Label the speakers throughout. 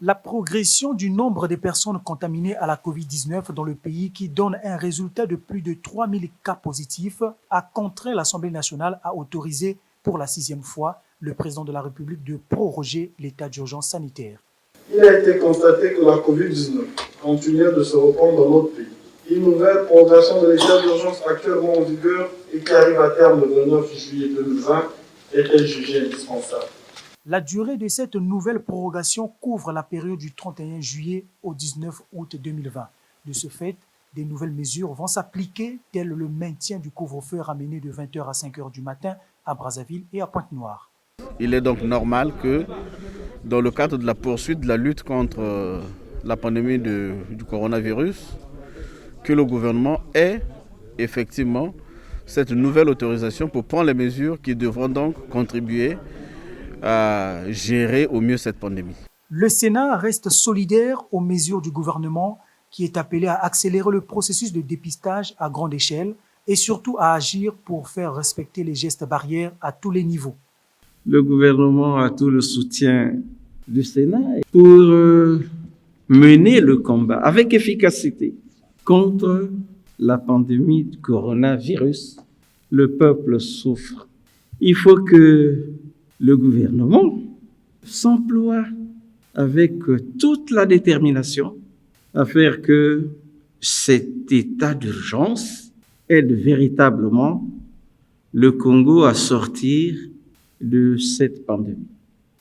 Speaker 1: La progression du nombre de personnes contaminées à la COVID-19 dans le pays, qui donne un résultat de plus de 3000 cas positifs, a contraint l'Assemblée nationale à autoriser pour la 6e fois le président de la République de proroger l'état d'urgence sanitaire.
Speaker 2: Il a été constaté que la COVID-19 continuait de se répandre dans notre pays. Une nouvelle prorogation de l'état d'urgence actuellement en vigueur et qui arrive à terme le 29 juillet 2020 était jugée indispensable.
Speaker 1: La durée de cette nouvelle prorogation couvre la période du 31 juillet au 19 août 2020. De ce fait, des nouvelles mesures vont s'appliquer, telles le maintien du couvre-feu ramené de 20h à 5h du matin à Brazzaville et à Pointe-Noire.
Speaker 3: Il est donc normal que, dans le cadre de la poursuite de la lutte contre la pandémie du coronavirus, que le gouvernement ait effectivement cette nouvelle autorisation pour prendre les mesures qui devront donc contribuer à gérer au mieux cette pandémie.
Speaker 1: Le Sénat reste solidaire aux mesures du gouvernement qui est appelé à accélérer le processus de dépistage à grande échelle et surtout à agir pour faire respecter les gestes barrières à tous les niveaux.
Speaker 4: Le gouvernement a tout le soutien du Sénat pour mener le combat avec efficacité contre la pandémie du coronavirus. Le peuple souffre. Il faut que le gouvernement s'emploie avec toute la détermination à faire que cet état d'urgence aide véritablement le Congo à sortir de cette pandémie.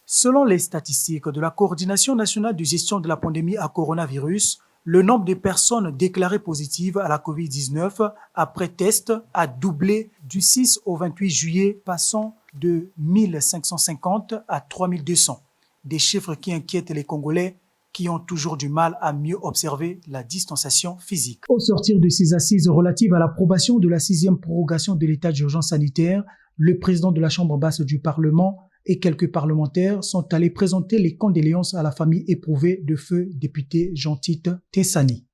Speaker 1: Selon les statistiques de la Coordination nationale de gestion de la pandémie à coronavirus, le nombre de personnes déclarées positives à la COVID-19 après test a doublé du 6 au 28 juillet, passant de 1550 à 3200. Des chiffres qui inquiètent les Congolais qui ont toujours du mal à mieux observer la distanciation physique. Au sortir de ces assises relatives à l'approbation de la 6e prorogation de l'état d'urgence sanitaire, le président de la Chambre basse du Parlement et quelques parlementaires sont allés présenter les condoléances à la famille éprouvée de feu député Jean-Tite Tessani.